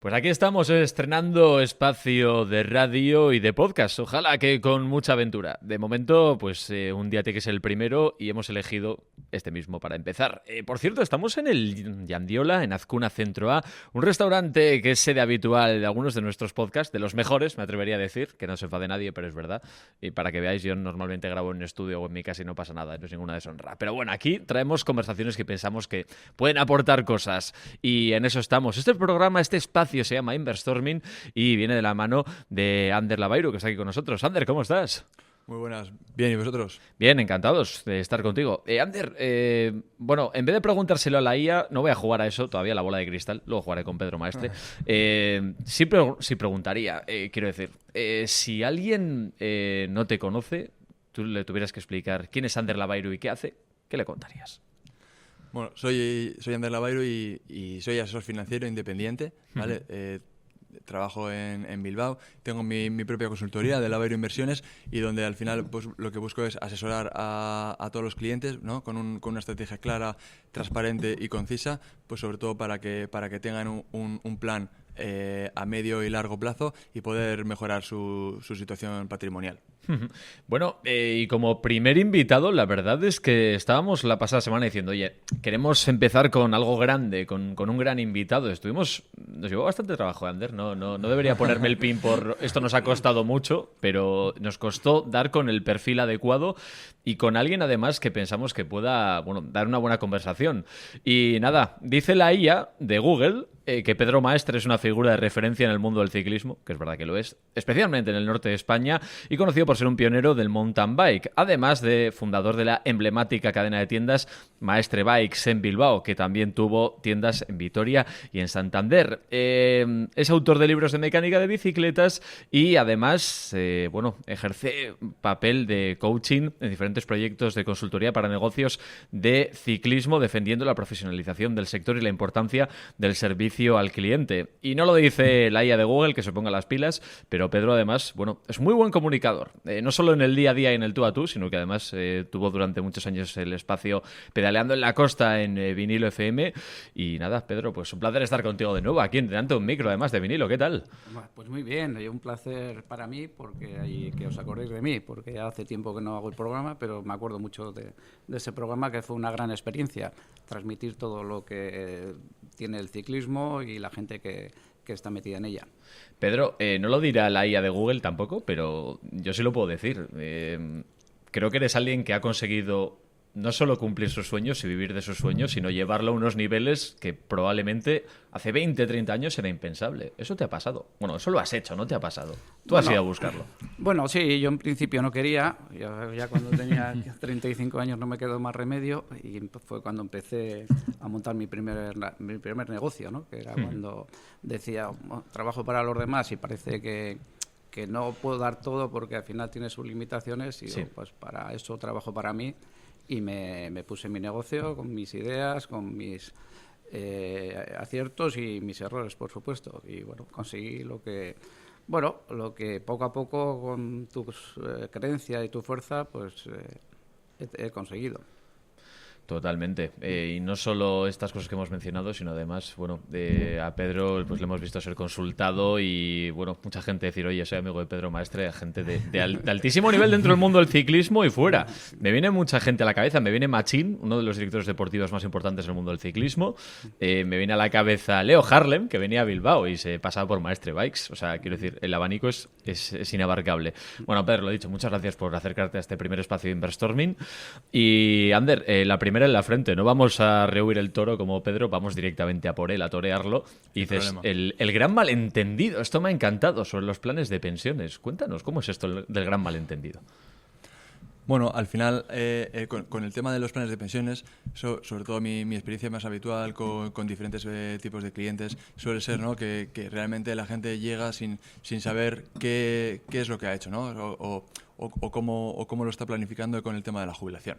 Pues aquí estamos estrenando espacio de radio y de podcast. Ojalá que con mucha aventura. De momento, pues un día tiene que ser el primero y hemos elegido este mismo para empezar. Por cierto, estamos en el Yandiola, en Azcuna Centro A, un restaurante que es sede habitual de algunos de nuestros podcasts, de los mejores, me atrevería a decir, que no se enfade nadie, pero es verdad. Y para que veáis, yo normalmente grabo en un estudio o en mi casa y no pasa nada, no es ninguna deshonra. Pero bueno, aquí traemos conversaciones que pensamos que pueden aportar cosas y en eso estamos. Este programa, este espacio se llama Inverstorming y viene de la mano de Ander Lavairu, que está aquí con nosotros. Ander, ¿cómo estás? Muy buenas. Bien, ¿y vosotros? Bien, encantados de estar contigo. Ander, bueno, en vez de preguntárselo a la IA, no voy a jugar a eso, todavía la bola de cristal, luego jugaré con Pedro Maestre. Sí preguntaría, quiero decir, si alguien no te conoce, tú le tuvieras que explicar quién es Ander Lavairu y qué hace, ¿qué le contarías? Bueno, soy Ander Lavairo y soy asesor financiero independiente, ¿vale? Trabajo en Bilbao, tengo mi propia consultoría de Lavairo Inversiones y donde al final pues, lo que busco es asesorar a todos los clientes, ¿no? Con una estrategia clara, transparente y concisa, pues sobre todo para que tengan un plan a medio y largo plazo y poder mejorar su situación patrimonial. Bueno, y como primer invitado, la verdad es que estábamos la pasada semana diciendo, oye, queremos empezar con algo grande, con un gran invitado. Nos llevó bastante trabajo, Ander, no debería ponerme el pin por esto nos ha costado mucho, pero nos costó dar con el perfil adecuado y con alguien además que pensamos que pueda, bueno, dar una buena conversación. Y nada, dice la IA de Google que Pedro Maestre es una figura de referencia en el mundo del ciclismo, que es verdad que lo es, especialmente en el norte de España, y conocido por ser un pionero del mountain bike, además de fundador de la emblemática cadena de tiendas Maestre Bikes en Bilbao, que también tuvo tiendas en Vitoria y en Santander. Es autor de libros de mecánica de bicicletas y además, bueno, ejerce papel de coaching en diferentes proyectos de consultoría para negocios de ciclismo, defendiendo la profesionalización del sector y la importancia del servicio al cliente. Y no lo dice la IA de Google, que se ponga las pilas, pero Pedro además, bueno, es muy buen comunicador. No solo en el día a día y en el tú a tú, sino que además tuvo durante muchos años el espacio pedaleando en la costa en Vinilo FM. Y nada, Pedro, pues un placer estar contigo de nuevo aquí delante de un micro, además de Vinilo. ¿Qué tal? Pues muy bien, y un placer para mí y que os acordéis de mí, porque ya hace tiempo que no hago el programa, pero me acuerdo mucho de ese programa, que fue una gran experiencia, transmitir todo lo que tiene el ciclismo y la gente que está metida en ella. Pedro, no lo dirá la IA de Google tampoco, pero yo sí lo puedo decir. Creo que eres alguien que ha conseguido no solo cumplir sus sueños y vivir de sus sueños, sino llevarlo a unos niveles que probablemente hace 20, 30 años era impensable. Eso te ha pasado. Bueno, eso lo has hecho, no te ha pasado. Tú has ido a buscarlo. Bueno, sí, yo en principio no quería. Ya cuando tenía 35 años no me quedó más remedio y fue cuando empecé a montar mi primer negocio, ¿no? Que era cuando decía, bueno, trabajo para los demás y parece que no puedo dar todo porque al final tiene sus limitaciones y Sí. pues para eso trabajo para mí. Y me puse en mi negocio con mis ideas, con mis aciertos y mis errores, por supuesto. Y bueno, conseguí lo que poco a poco con tu creencia y tu fuerza, pues he conseguido. Totalmente. Y no solo estas cosas que hemos mencionado, sino además, bueno, a Pedro pues le hemos visto ser consultado y, bueno, mucha gente decir, oye, soy amigo de Pedro Maestre, gente de altísimo nivel dentro del mundo del ciclismo y fuera. Me viene mucha gente a la cabeza. Me viene Machín, uno de los directores deportivos más importantes del mundo del ciclismo. Me viene a la cabeza Leo Harlem, que venía a Bilbao y se pasaba por Maestre Bikes. O sea, quiero decir, el abanico es inabarcable. Bueno, Pedro, lo he dicho, muchas gracias por acercarte a este primer espacio de Inverstorming. Y, Ander, la primera en la frente. No vamos a rehuir el toro como Pedro, vamos directamente a por él, a torearlo. Y dices, el gran malentendido. Esto me ha encantado sobre los planes de pensiones. Cuéntanos, ¿cómo es esto del gran malentendido? Bueno, al final, con el tema de los planes de pensiones, sobre todo mi experiencia más habitual con diferentes tipos de clientes, suele ser, ¿no? que realmente la gente llega sin saber qué es lo que ha hecho, ¿no? o cómo lo está planificando con el tema de la jubilación.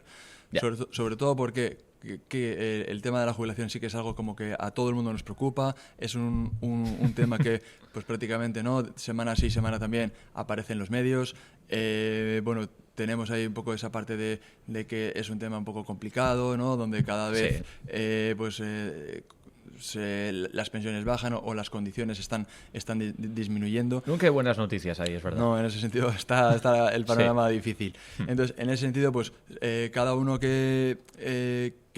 Yeah. Sobre todo porque el tema de la jubilación sí que es algo como que a todo el mundo nos preocupa, es un tema que pues prácticamente no semana sí, semana también aparece en los medios. Bueno, tenemos ahí un poco esa parte de que es un tema un poco complicado, ¿no? Donde cada vez las pensiones bajan o las condiciones están disminuyendo. Nunca hay buenas noticias ahí, es verdad. No, en ese sentido está el panorama difícil. Entonces, en ese sentido, pues cada uno que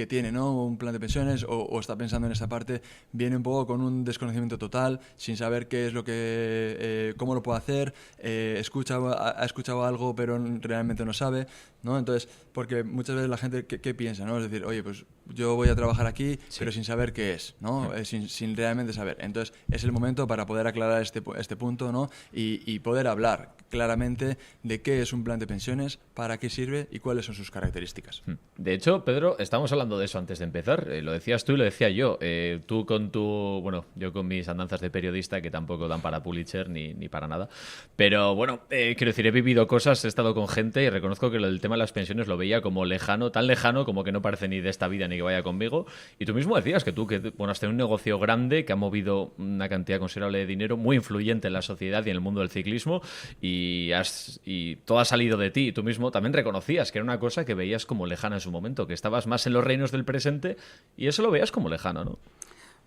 tiene, ¿no?, un plan de pensiones o está pensando en esa parte, viene un poco con un desconocimiento total, sin saber qué es lo que, cómo lo puede hacer, ha escuchado algo pero realmente no sabe, ¿no? Entonces, porque muchas veces la gente, ¿qué piensa, no? Es decir, oye, pues yo voy a trabajar aquí, pero sin saber qué es, ¿no? Sin realmente saber. Entonces, es el momento para poder aclarar este punto, ¿no? Y poder hablar claramente de qué es un plan de pensiones, para qué sirve y cuáles son sus características. De hecho, Pedro, estábamos hablando de eso antes de empezar. Lo decías tú y lo decía yo. Tú con yo con mis andanzas de periodista, que tampoco dan para Pulitzer ni para nada. Pero bueno, quiero decir, he vivido cosas, he estado con gente y reconozco que el tema de las pensiones lo veía como lejano, tan lejano como que no parece ni de esta vida ni que vaya conmigo. Y tú mismo decías que has tenido un negocio grande que ha movido una cantidad considerable de dinero, muy influyente en la sociedad y en el mundo del ciclismo, y todo ha salido de ti. Y tú mismo también reconocías que era una cosa que veías como lejana en su momento, que estabas más en los reinos del presente y eso lo veías como lejano, ¿no?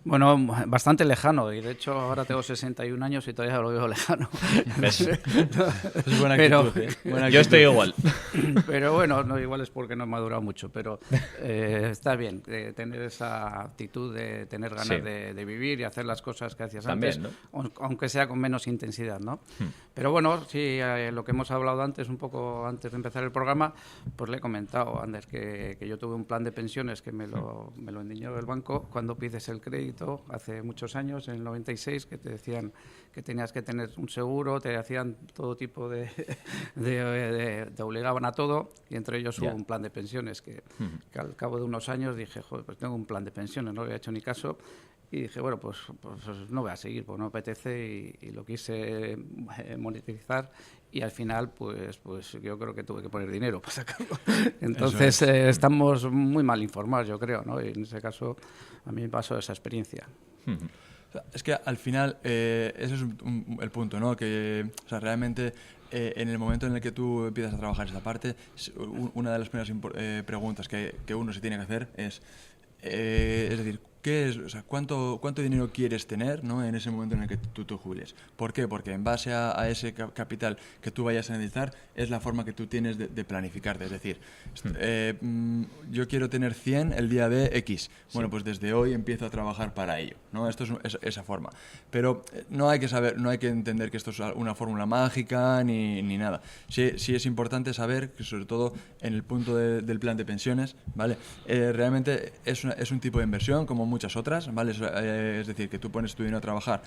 Bueno, bastante lejano, y de hecho ahora tengo 61 años y todavía lo veo lejano. ¿Ves? Es buena actitud, buena actitud. Yo estoy igual. Pero bueno, no, igual es porque no he madurado mucho, pero está bien tener esa actitud de tener ganas de vivir y hacer las cosas que hacías también, antes, ¿no? aunque sea con menos intensidad, ¿no? Pero bueno, sí, lo que hemos hablado antes, un poco antes de empezar el programa, pues le he comentado, Ander, que yo tuve un plan de pensiones que me lo endiñó el banco cuando pides el crédito hace muchos años, en el 96, que te decían que tenías que tener un seguro, te hacían todo tipo te obligaban a todo, y entre ellos hubo un plan de pensiones que al cabo de unos años dije, joder, pues tengo un plan de pensiones, no le había hecho ni caso. Y dije, bueno, pues no voy a seguir, pues no me apetece, y lo quise monetizar, y al final pues yo creo que tuve que poner dinero para sacarlo. Entonces estamos muy mal informados, yo creo, ¿no? Y en ese caso a mí me pasó esa experiencia. Es que al final ese es el punto, ¿no? Que, o sea, realmente en el momento en el que tú empiezas a trabajar esa parte, una de las primeras preguntas que uno se tiene que hacer es decir, o sea, ¿cuánto dinero quieres tener, ¿no?, en ese momento en el que tú te jubiles? ¿Por qué? Porque en base a ese capital que tú vayas a necesitar es la forma que tú tienes de planificarte. Es decir, yo quiero tener 100 el día de X. Bueno, pues desde hoy empiezo a trabajar para ello, ¿no? Esto es esa forma. Pero no hay que entender que esto es una fórmula mágica ni nada. Sí es importante saber que, sobre todo en el punto del plan de pensiones, ¿vale? Realmente es un tipo de inversión como muchas otras, ¿vale? Es decir, que tú pones tu dinero a trabajar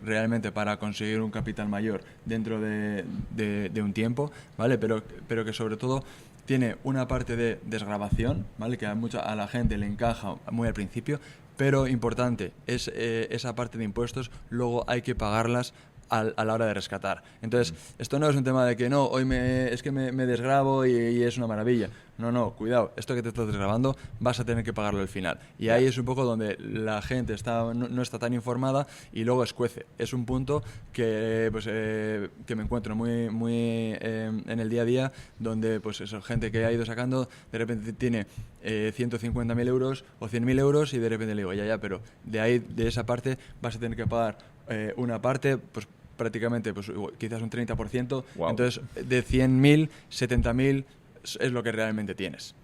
realmente para conseguir un capital mayor dentro de un tiempo, ¿vale? Pero que sobre todo tiene una parte de desgravación, ¿vale?, que a la gente le encaja muy al principio, pero importante es esa parte de impuestos, luego hay que pagarlas a la hora de rescatar. Entonces, esto no es un tema de que no, hoy es que me desgravo y es una maravilla. No, cuidado, esto que te estás desgravando vas a tener que pagarlo al final. Y ahí es un poco donde la gente no está tan informada y luego escuece. Es un punto que me encuentro muy en el día a día, donde pues eso, gente que ha ido sacando, de repente tiene 150.000 euros o 100.000 euros y de repente le digo, ya, pero de esa parte vas a tener que pagar una parte, pues prácticamente pues quizás un 30%. Wow. Entonces, de 100.000, 70.000 es lo que realmente tienes.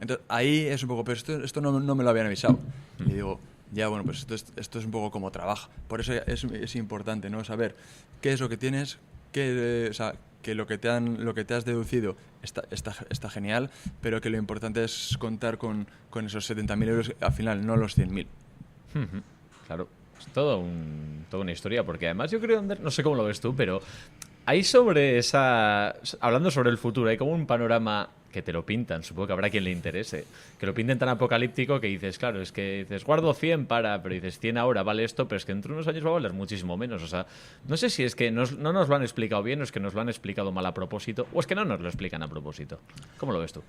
Entonces, ahí es un poco, pero esto no me lo habían avisado. Y digo, ya, bueno, pues esto es un poco como trabaja. Por eso es importante, ¿no?, saber qué es lo que tienes, o sea, que lo que te has deducido está genial, pero que lo importante es contar con esos 70.000 euros al final, no los 100.000. Claro. Es toda una historia, porque además yo creo, no sé cómo lo ves tú, pero hay hablando sobre el futuro, hay como un panorama que te lo pintan, supongo que habrá quien le interese, que lo pinten tan apocalíptico que dices, claro, es que dices, guardo 100 pero dices 100 ahora vale esto, pero es que dentro de unos años va a valer muchísimo menos. O sea, no sé si es que no nos lo han explicado bien, o es que nos lo han explicado mal a propósito, o es que no nos lo explican a propósito. ¿Cómo lo ves tú?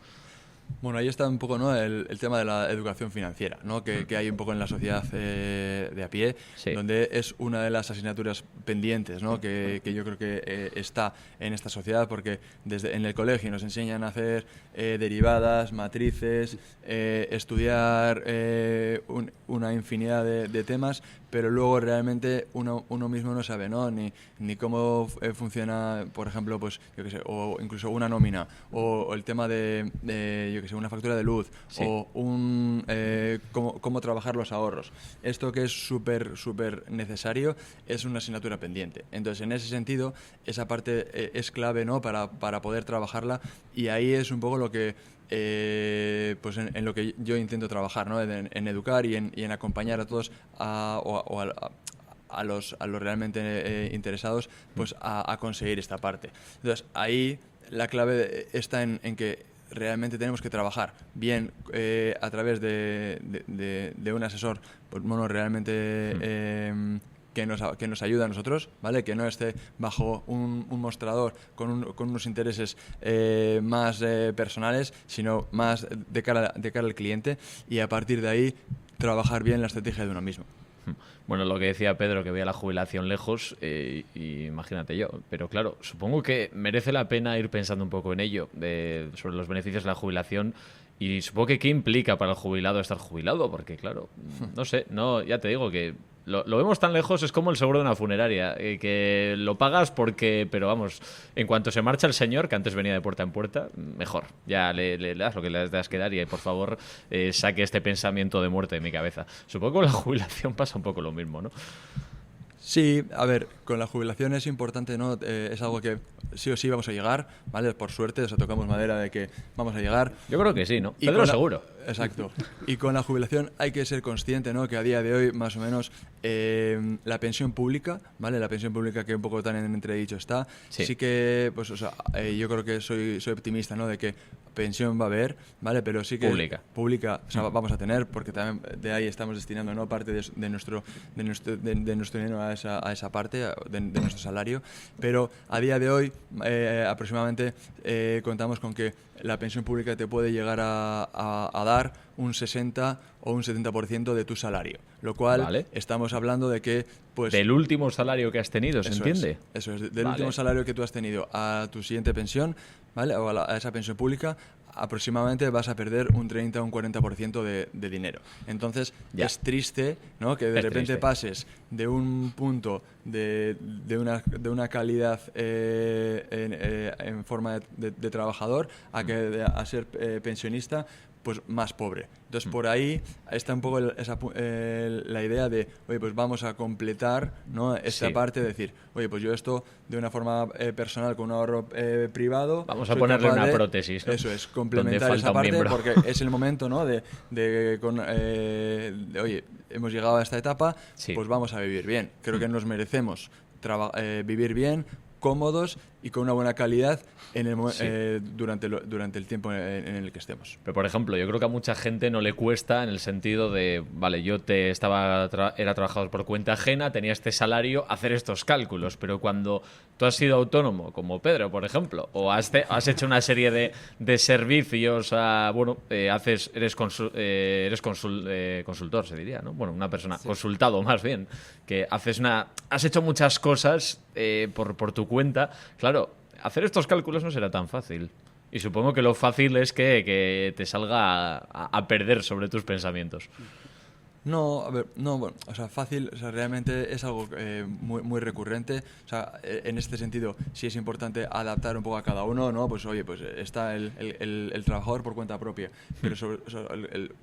Bueno, ahí está un poco, ¿no?, el tema de la educación financiera, ¿no?, que hay un poco en la sociedad de a pie, Sí. donde es una de las asignaturas pendientes, ¿no?, que yo creo que está en esta sociedad, porque desde en el colegio nos enseñan a hacer derivadas, matrices, estudiar una infinidad de temas, pero luego realmente uno mismo no sabe, ¿no?, ni cómo funciona, por ejemplo, pues yo qué sé, o incluso una nómina, o el tema de yo qué sé, una factura de luz, Sí. o cómo trabajar los ahorros. Esto, que es súper necesario, es una asignatura pendiente. Entonces, en ese sentido, esa parte es clave, ¿no?, para poder trabajarla, y ahí es un poco lo que pues en lo que yo intento trabajar, ¿no?, en educar y en acompañar a todos a los realmente interesados, pues a conseguir esta parte. Entonces, ahí la clave está en que realmente tenemos que trabajar bien a través de un asesor, pues, bueno, realmente que nos ayude a nosotros, ¿vale? Que no esté bajo un mostrador con unos intereses más personales, sino más de cara al cliente, y a partir de ahí trabajar bien la estrategia de uno mismo. Bueno, lo que decía Pedro, que veía la jubilación lejos, y imagínate yo. Pero claro, supongo que merece la pena ir pensando un poco en ello, sobre los beneficios de la jubilación. Y supongo que qué implica para el jubilado estar jubilado, porque claro, no sé, no, ya te digo que lo vemos tan lejos, es como el seguro de una funeraria, que lo pagas porque, pero vamos, en cuanto se marcha el señor, que antes venía de puerta en puerta, mejor, ya le das lo que le das que dar, y por favor saque este pensamiento de muerte de mi cabeza. Supongo que con la jubilación pasa un poco lo mismo, ¿no? Sí, a ver, con la jubilación es importante, ¿no? Es algo que sí o sí vamos a llegar, ¿vale? Por suerte, o sea, tocamos madera de que vamos a llegar. Yo creo que sí, ¿no? Y Pedro con la- seguro. Exacto. Y con la jubilación hay que ser consciente, ¿no?, que a día de hoy, más o menos, la pensión pública, ¿vale? La pensión pública, que un poco tan en entredicho está, Sí. sí que, pues, o sea, yo creo que soy optimista, ¿no?, de que pensión va a haber, ¿vale? Pero sí que Pública. o sea, vamos a tener, porque también de ahí estamos destinando, ¿no?, parte de nuestro dinero a esa parte de nuestro salario. Pero a día de hoy, aproximadamente, contamos con que la pensión pública te puede llegar a dar un 60 o un 70% de tu salario, lo cual Vale. estamos hablando de que, pues, Del último salario que has tenido, ¿se eso entiende? Eso es, del Vale. último salario que tú has tenido a tu siguiente pensión, ¿vale?, o a esa pensión pública, aproximadamente vas a perder un 30 o un 40% de dinero. Entonces, Ya. es triste, ¿no?, que de Es repente triste. pases de un punto de una calidad en forma de trabajador a ser pensionista, pues más pobre. Entonces, por ahí está un poco la idea de, oye, pues vamos a completar, ¿no?, esta Sí. parte, de decir, oye, pues yo esto de una forma personal, con un ahorro privado, Vamos a soy ponerle capaz una de, prótesis, ¿no? Eso es, Donde complementar falta esa un parte, miembro. porque es el momento, ¿no?, de oye, hemos llegado a esta etapa, Sí. pues vamos a vivir bien. Creo que nos merecemos vivir bien, cómodos y con una buena calidad Sí. durante el tiempo en el que estemos. Pero, por ejemplo, yo creo que a mucha gente no le cuesta, en el sentido de, vale, yo era trabajador por cuenta ajena, tenía este salario, hacer estos cálculos, pero cuando tú has sido autónomo, como Pedro, por ejemplo, o has hecho una serie de servicios, eres consultor, se diría, ¿no? Bueno, una persona, consultado más bien, que has hecho muchas cosas por tu cuenta. Claro, hacer estos cálculos no será tan fácil. Y supongo que lo fácil es que te salga a perder sobre tus pensamientos. No, a ver, no, bueno, o sea, fácil, o sea, realmente es algo muy recurrente. O sea, en este sentido, sí es importante adaptar un poco a cada uno, ¿no? Pues oye, pues está el trabajador por cuenta propia, pero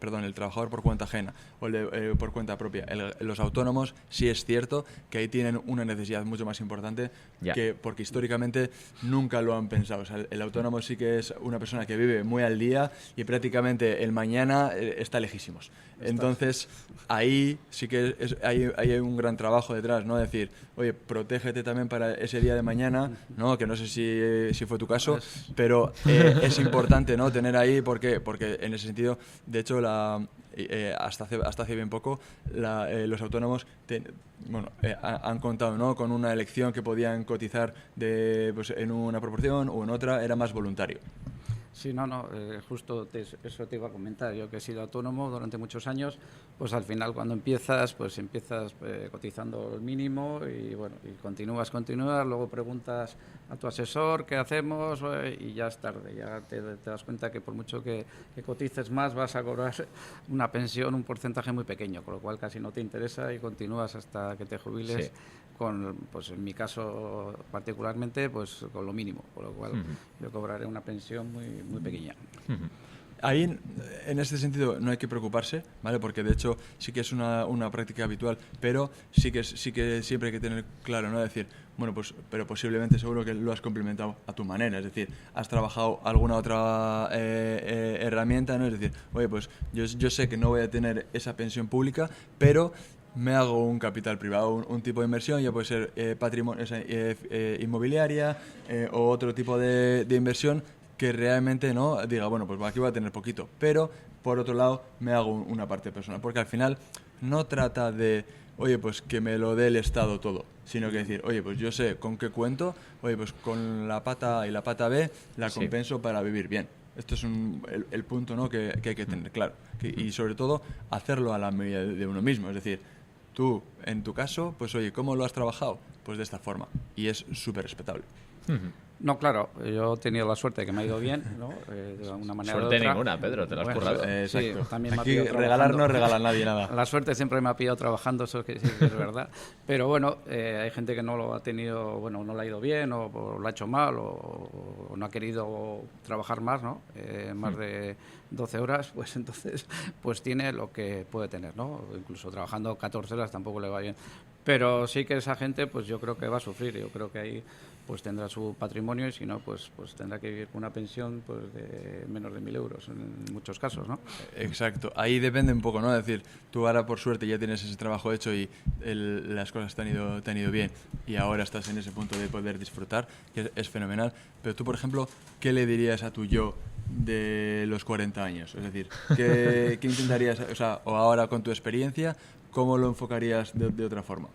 perdón, el trabajador por cuenta ajena, o el por cuenta propia. Los autónomos, sí es cierto que ahí tienen una necesidad mucho más importante, Ya. porque históricamente nunca lo han pensado. O sea, el autónomo sí que es una persona que vive muy al día, y prácticamente el mañana está lejísimos. Entonces, ahí sí que hay un gran trabajo detrás, ¿no? Decir, oye, protégete también para ese día de mañana, ¿no? Que no sé si fue tu caso, pero es importante, ¿no?, tener ahí, porque en ese sentido, de hecho, hasta hace bien poco, los autónomos han contado, ¿no?, con una elección que podían cotizar pues, en una proporción o en otra, era más voluntario. Sí, no, justo eso te iba a comentar. Yo que he sido autónomo durante muchos años, pues al final cuando empiezas, pues empiezas cotizando el mínimo y bueno, y continúas, luego preguntas a tu asesor qué hacemos y ya es tarde. Ya te das cuenta que por mucho que cotices más vas a cobrar una pensión, un porcentaje muy pequeño, con lo cual casi no te interesa y continúas hasta que te jubiles. Sí. Pues en mi caso particularmente, pues con lo mínimo, con lo cual yo cobraré una pensión muy pequeña. Ahí, en este sentido, no hay que preocuparse, ¿vale? Porque de hecho sí que es una práctica habitual, pero sí que siempre hay que tener claro, ¿no? Decir, bueno, pues, pero posiblemente seguro que lo has complementado a tu manera, es decir, has trabajado alguna otra herramienta, ¿no? Es decir, oye, pues yo sé que no voy a tener esa pensión pública, pero me hago un capital privado, un tipo de inversión, ya puede ser patrimonio, inmobiliaria o otro tipo de inversión que realmente no diga, bueno, pues aquí voy a tener poquito, pero por otro lado me hago una parte personal, porque al final no trata de, oye, pues que me lo dé el Estado todo, sino que decir, oye, pues yo sé con qué cuento, oye, pues con la pata A y la pata B la compenso para vivir bien. Esto es el punto, ¿no? que hay que tener claro. Y sobre todo, hacerlo a la medida de uno mismo. Es decir, tú, en tu caso, pues oye, ¿cómo lo has trabajado? Pues de esta forma. Y es súper respetable. No, claro, yo he tenido la suerte de que me ha ido bien, ¿no? De alguna manera suerte u otra. ninguna, Pedro, te la has currado. Sí, también me ha Aquí pillado regalar no regala a nadie nada. La suerte siempre me ha pillado trabajando, eso sí que es verdad. Pero bueno, hay gente que no lo ha tenido, bueno, no le ha ido bien o lo ha hecho mal o no ha querido trabajar más, ¿no? Más de 12 horas, pues entonces pues tiene lo que puede tener, ¿no? Incluso trabajando 14 horas tampoco le va bien. Pero sí que esa gente, pues yo creo que va a sufrir. Yo creo que ahí pues tendrá su patrimonio y si no, pues tendrá que vivir con una pensión pues de menos de 1.000 euros en muchos casos, ¿no? Exacto. Ahí depende un poco, ¿no? Es decir, tú ahora por suerte ya tienes ese trabajo hecho y las cosas te han ido bien y ahora estás en ese punto de poder disfrutar, que es fenomenal. Pero tú, por ejemplo, ¿qué le dirías a tu yo de los 40 años? Es decir, ¿qué intentarías, o ahora con tu experiencia, cómo lo enfocarías de otra forma?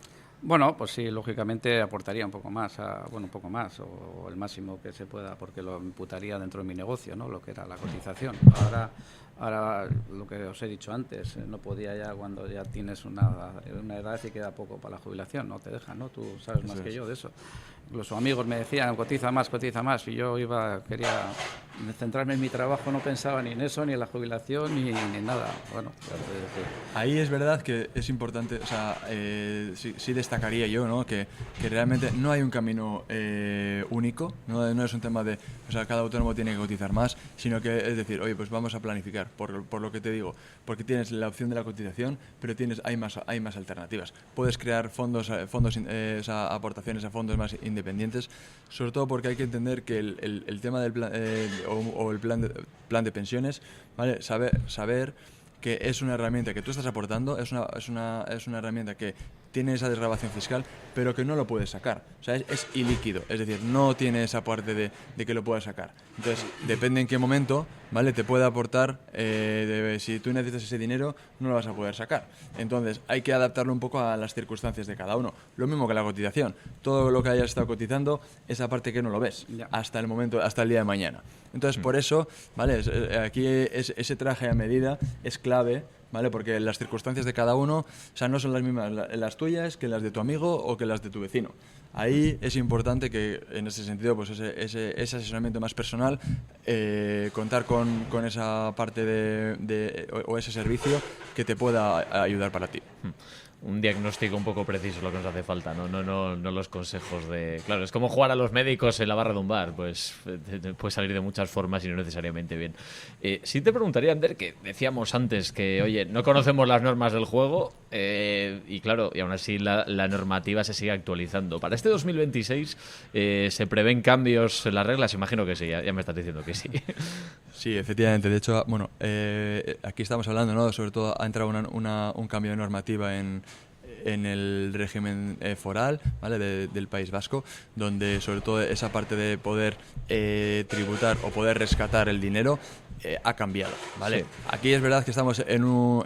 Bueno, pues sí, lógicamente aportaría un poco más, o el máximo que se pueda, porque lo imputaría dentro de mi negocio, ¿no? Lo que era la cotización. Ahora lo que os he dicho antes, no podía ya cuando ya tienes una edad y queda poco para la jubilación, no te dejan, ¿no? Tú sabes más que yo de eso. Incluso amigos me decían, cotiza más, y yo quería centrarme en mi trabajo, no pensaba ni en eso, ni en la jubilación, ni nada. Bueno, ahí es verdad que es importante, sí destacaría yo, ¿no? Que realmente no hay un camino único, no es un tema de, cada autónomo tiene que cotizar más, sino que es decir, oye, pues vamos a planificar, por lo que te digo, porque tienes la opción de la cotización, pero hay más alternativas. Puedes crear aportaciones a fondos más independientes, sobre todo porque hay que entender que el tema del plan, o el plan de pensiones, ¿vale? Saber que es una herramienta que tú estás aportando, es una herramienta que tiene esa desgravación fiscal, pero que no lo puedes sacar. O sea, es ilíquido, es decir, no tiene esa parte de que lo puedas sacar. Entonces, depende en qué momento, ¿vale? Te puede aportar, si tú necesitas ese dinero, no lo vas a poder sacar. Entonces, hay que adaptarlo un poco a las circunstancias de cada uno. Lo mismo que la cotización. Todo lo que hayas estado cotizando, esa parte que no lo ves, hasta el día de mañana. Entonces, por eso, ¿vale? Aquí ese traje a medida es clave, ¿vale? Porque las circunstancias de cada uno, no son las mismas las tuyas que las de tu amigo o que las de tu vecino. Ahí es importante que, en ese sentido, pues ese asesoramiento más personal, contar con esa parte o ese servicio que te pueda ayudar para ti. Un diagnóstico un poco preciso es lo que nos hace falta, no los consejos de... Claro, es como jugar a los médicos en la barra de un bar, pues puede salir de muchas formas y no necesariamente bien. Sí te preguntaría, Ander, que decíamos antes que, oye, no conocemos las normas del juego y claro, y aún así la normativa se sigue actualizando. Para este 2026 ¿se prevén cambios en las reglas? Imagino que sí, ya me estás diciendo que sí. Sí, efectivamente. De hecho, bueno, aquí estamos hablando, ¿no? Sobre todo ha entrado un cambio de normativa en el régimen foral, ¿vale? del País Vasco, donde sobre todo esa parte de poder tributar o poder rescatar el dinero ha cambiado, ¿vale? Sí. Aquí es verdad que estamos en un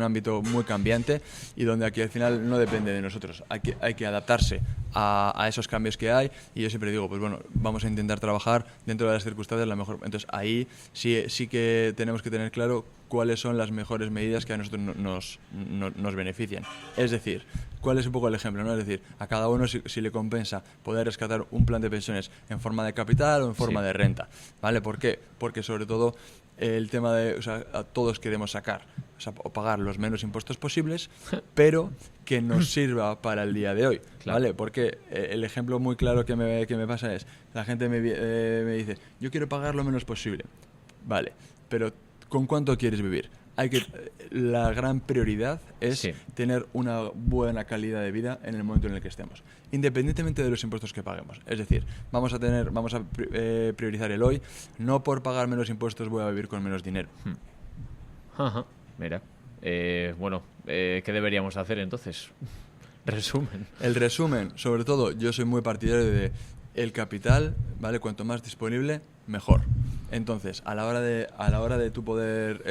ámbito muy cambiante y donde aquí al final no depende de nosotros. Hay que adaptarse a esos cambios que hay, y yo siempre digo, pues bueno, vamos a intentar trabajar dentro de las circunstancias la mejor. Entonces ahí sí que tenemos que tener claro cuáles son las mejores medidas que a nosotros nos benefician. Es decir, ¿cuál es un poco el ejemplo, ¿no? Es decir, a cada uno si le compensa poder rescatar un plan de pensiones en forma de capital o en forma de renta, ¿vale? ¿Por qué? Porque sobre todo el tema de, o sea, a todos queremos sacar, o sea, o pagar los menos impuestos posibles, pero que nos sirva para el día de hoy, Claro. ¿vale? Porque el ejemplo muy claro que me pasa es, la gente me dice, yo quiero pagar lo menos posible, vale, pero ¿con cuánto quieres vivir? La gran prioridad es Sí. tener una buena calidad de vida en el momento en el que estemos, independientemente de los impuestos que paguemos. Es decir, vamos a priorizar el hoy. No por pagar menos impuestos voy a vivir con menos dinero. Ajá, mira. Bueno, ¿qué deberíamos hacer entonces? Resumen. El resumen, sobre todo, yo soy muy partidario de el capital, ¿vale? Cuanto más disponible, mejor. Entonces, a la hora de tú poder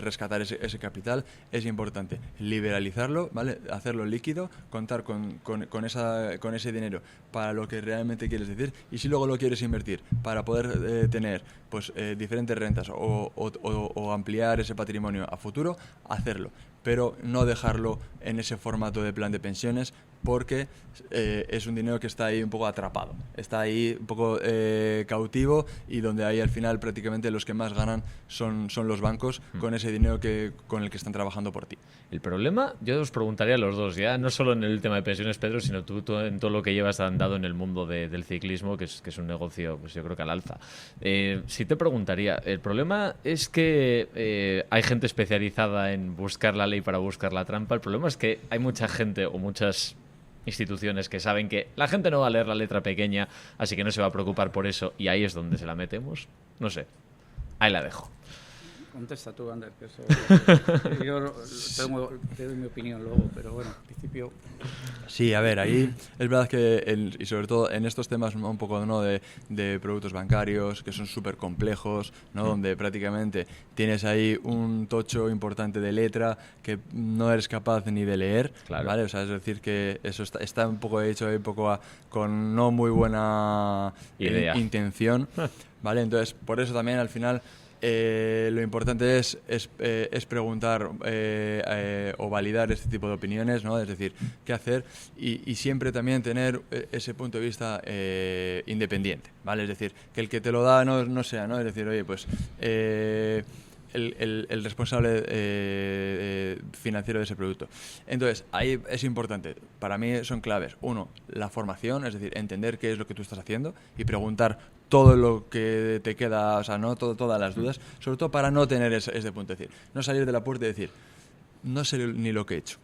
rescatar ese capital, es importante liberalizarlo, ¿vale? Hacerlo líquido, contar con ese dinero para lo que realmente quieres decir, y si luego lo quieres invertir para poder tener pues diferentes rentas o ampliar ese patrimonio a futuro, hacerlo, pero no dejarlo en ese formato de plan de pensiones, porque es un dinero que está ahí un poco atrapado, está ahí un poco cautivo, y donde ahí al final prácticamente los que más ganan son los bancos con ese dinero con el que están trabajando por ti. El problema, yo os preguntaría a los dos, ya no solo en el tema de pensiones, Pedro, sino tú en todo lo que llevas andado en el mundo del ciclismo, que es un negocio, pues yo creo que al alza. Sí te preguntaría, el problema es que hay gente especializada en buscar la ley para buscar la trampa. El problema es que hay mucha gente o muchas instituciones que saben que la gente no va a leer la letra pequeña, así que no se va a preocupar por eso, y ahí es donde se la metemos. No sé, ahí la dejo. Contesta tú, Ander, que eso, yo te doy mi opinión luego, pero bueno, en principio... Sí, a ver, ahí es verdad que, y sobre todo en estos temas un poco, ¿no?, de productos bancarios, que son súper complejos, ¿no?, donde prácticamente tienes ahí un tocho importante de letra que no eres capaz ni de leer, Claro. ¿vale? O sea, es decir, que eso está un poco hecho ahí con no muy buena Idea. intención, ¿vale? Entonces, por eso también al final... lo importante es preguntar o validar este tipo de opiniones, ¿no? Es decir, qué hacer, y siempre también tener ese punto de vista independiente, ¿vale? Es decir, que el que te lo da no sea, ¿no? Es decir, oye, pues el responsable financiero de ese producto. Entonces, ahí es importante, para mí son claves. Uno, la formación, es decir, entender qué es lo que tú estás haciendo y preguntar todo lo que te queda, o sea, no todas las dudas, sobre todo para no tener ese punto, es decir, no salir de la puerta y decir, no sé ni lo que he hecho.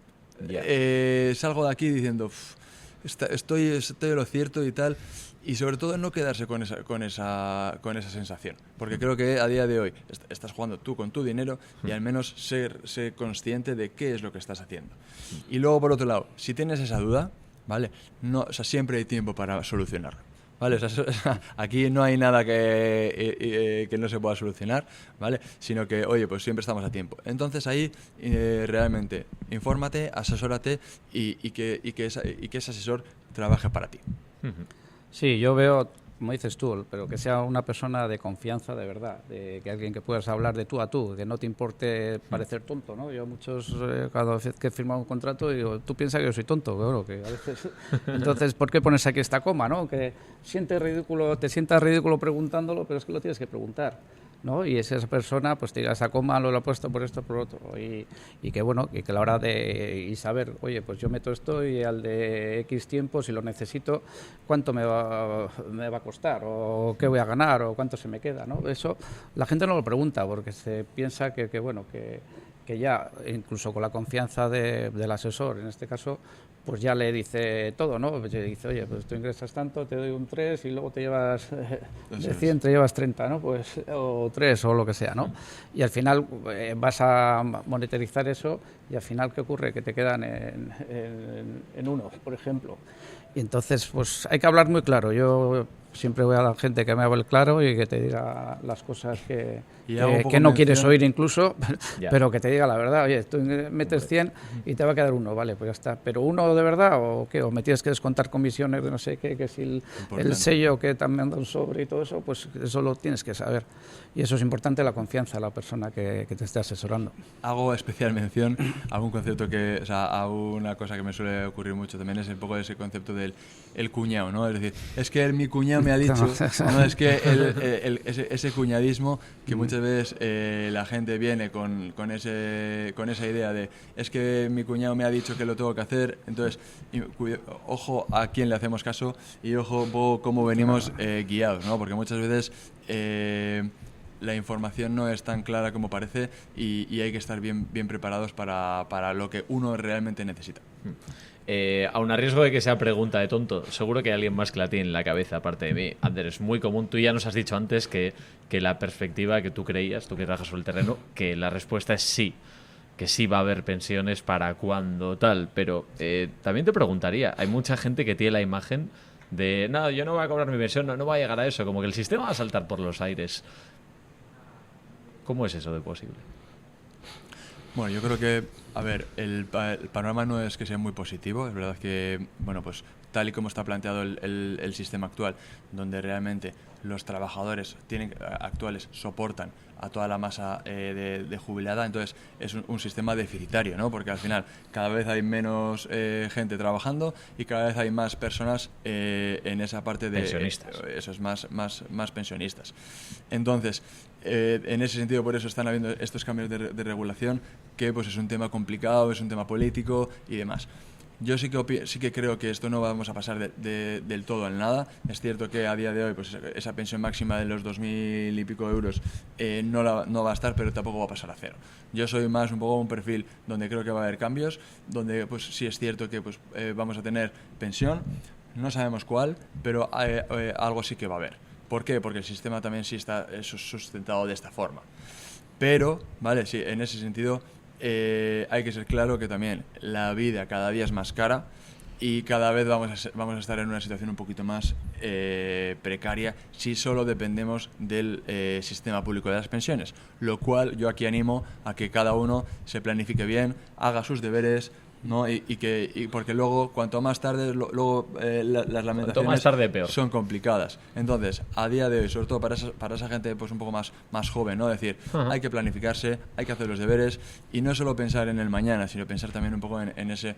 Ya. Salgo de aquí diciendo, estoy en lo cierto y tal, y sobre todo no quedarse con esa sensación, porque creo que a día de hoy estás jugando tú con tu dinero, y al menos ser consciente de qué es lo que estás haciendo. Y luego, por otro lado, si tienes esa duda, ¿vale? No, o sea, siempre hay tiempo para solucionarlo. ¿Vale? O sea, aquí no hay nada que no se pueda solucionar, ¿vale? Sino que, oye, pues siempre estamos a tiempo. Entonces ahí realmente infórmate, asesórate, y que ese asesor trabaje para ti. Sí, yo veo, como dices tú, pero que sea una persona de confianza de verdad, de que alguien que puedas hablar de tú a tú, que no te importe parecer tonto, ¿no? Yo cada vez que he firmado un contrato, digo, tú piensas que yo soy tonto, claro, que a veces... Entonces, ¿por qué pones aquí esta coma, no? Que te sientas ridículo preguntándolo, pero es que lo tienes que preguntar, ¿no? Y esa persona pues te dirá, esa coma lo ha puesto por esto, por otro, y que bueno, que a la hora de saber, oye, pues yo meto esto, y al de X tiempo, si lo necesito, ¿cuánto me va a costar? ¿O qué voy a ganar? ¿O cuánto se me queda? ¿No? Eso la gente no lo pregunta, porque se piensa que ya, incluso con la confianza del asesor, en este caso, pues ya le dice todo, ¿no? Pues le dice, oye, pues tú ingresas tanto, te doy un 3, y luego te llevas de 100, te llevas 30, ¿no? Pues, o 3, o lo que sea, ¿no? Y al final vas a monetarizar eso, y al final, ¿qué ocurre? Que te quedan en uno, por ejemplo. Y entonces, pues hay que hablar muy claro. Yo siempre voy a la gente que me hable claro y que te diga las cosas que no quieres oír incluso, pero que te diga la verdad. Oye, tú metes 100 y te va a quedar uno, vale, pues ya está. ¿Pero uno de verdad o qué? ¿O me tienes que descontar comisiones de no sé qué, que si el sello que te han mandado un sobre y todo eso? Pues eso lo tienes que saber. Y eso es importante, la confianza a la persona que te esté asesorando. Hago especial mención a un concepto que, o sea, a una cosa que me suele ocurrir mucho también, es un poco ese concepto del el cuñado, ¿no? Es decir, es que mi cuñado me ha dicho, no, es que ese cuñadismo que muchas veces la gente viene con esa idea de es que mi cuñado me ha dicho que lo tengo que hacer, entonces ojo a quién le hacemos caso y ojo un poco cómo venimos guiados, ¿no? Porque muchas veces la información no es tan clara como parece y hay que estar bien preparados para lo que uno realmente necesita. Aun a riesgo de que sea pregunta de tonto, seguro que hay alguien más que la tiene en la cabeza aparte de mí. Ander, es muy común, tú ya nos has dicho antes que la perspectiva que tú creías, tú que trabajas sobre el terreno, que la respuesta es sí, que sí va a haber pensiones para cuando tal, pero también te preguntaría, hay mucha gente que tiene la imagen de, no, yo no voy a cobrar mi pensión, no voy a llegar a eso, como que el sistema va a saltar por los aires. ¿Cómo es eso de posible? Bueno, yo creo que, a ver, el panorama no es que sea muy positivo. Es verdad que, bueno, pues tal y como está planteado el sistema actual, donde realmente los trabajadores actuales soportan a toda la masa de jubilada, entonces es un sistema deficitario, ¿no? Porque al final cada vez hay menos gente trabajando y cada vez hay más personas en esa parte de pensionistas. Esos más pensionistas. Entonces, en ese sentido, por eso están habiendo estos cambios de regulación, que pues es un tema complicado, es un tema político y demás. Yo sí que creo que esto no vamos a pasar del todo en nada. Es cierto que a día de hoy pues esa pensión máxima de los 2.000 y pico euros no va a estar, pero tampoco va a pasar a cero. Yo soy más un poco un perfil donde creo que va a haber cambios, donde pues sí es cierto que pues vamos a tener pensión, no sabemos cuál, pero algo sí que va a haber. ¿Por qué? Porque el sistema también sí está sustentado de esta forma. Pero, vale, sí, en ese sentido hay que ser claro que también la vida cada día es más cara y cada vez vamos a estar en una situación un poquito más precaria si solo dependemos del sistema público de las pensiones. Lo cual yo aquí animo a que cada uno se planifique bien, haga sus deberes, ¿no? Y porque luego, cuanto más tarde, las lamentaciones más tarde, peor. Son complicadas. Entonces, a día de hoy, sobre todo para esa gente pues un poco más joven, ¿no? Es decir, hay que planificarse, hay que hacer los deberes y no solo pensar en el mañana, sino pensar también un poco en ese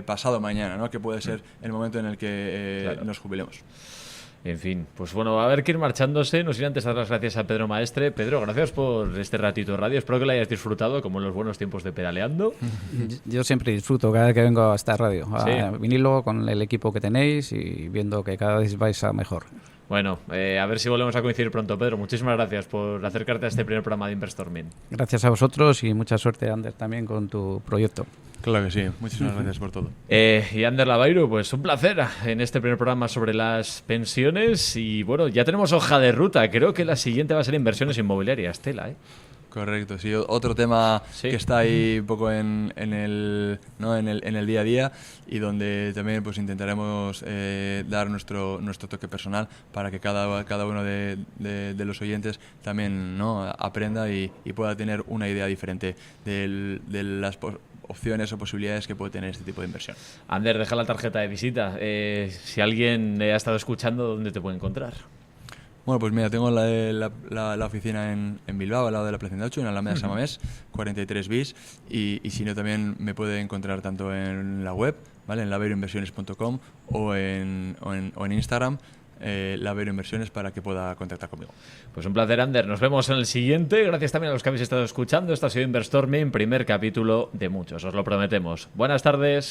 pasado mañana, ¿no? Que puede ser el momento en el que claro, nos jubilemos. En fin, pues bueno, va a haber que ir marchándose. Nos iré antes a dar las gracias a Pedro Maestre. Pedro, gracias por este ratito de radio. Espero que lo hayas disfrutado, como en los buenos tiempos de Pedaleando. Yo siempre disfruto cada vez que vengo a esta radio, ¿Sí? a vinilo con el equipo que tenéis y viendo que cada vez vais a mejor. Bueno, a ver si volvemos a coincidir pronto, Pedro. Muchísimas gracias por acercarte a este primer programa de Investorming. Gracias a vosotros y mucha suerte, Ander, también con tu proyecto. Claro que sí, muchísimas gracias por todo. Y Ander Lavairo, pues un placer en este primer programa sobre las pensiones. Y bueno, ya tenemos hoja de ruta. Creo que la siguiente va a ser inversiones inmobiliarias, Tela, ¿eh? Correcto, sí, otro tema que está ahí un poco en el día a día y donde también pues intentaremos dar nuestro toque personal para que cada uno de los oyentes también, ¿no?, aprenda y pueda tener una idea diferente de las opciones o posibilidades que puede tener este tipo de inversión. Ander, deja la tarjeta de visita. Si alguien ha estado escuchando, ¿dónde te puede encontrar? Bueno, pues mira, tengo la oficina en Bilbao, al lado de la Plaza Indautxu, en Alameda San Mamés, 43 bis, y si no, también me puede encontrar tanto en la web, ¿vale?, en laveiroinversiones.com o en Instagram, Laveiro Inversiones, para que pueda contactar conmigo. Pues un placer, Ander. Nos vemos en el siguiente. Gracias también a los que habéis estado escuchando. Esto ha sido Investorming, primer capítulo de muchos, os lo prometemos. Buenas tardes.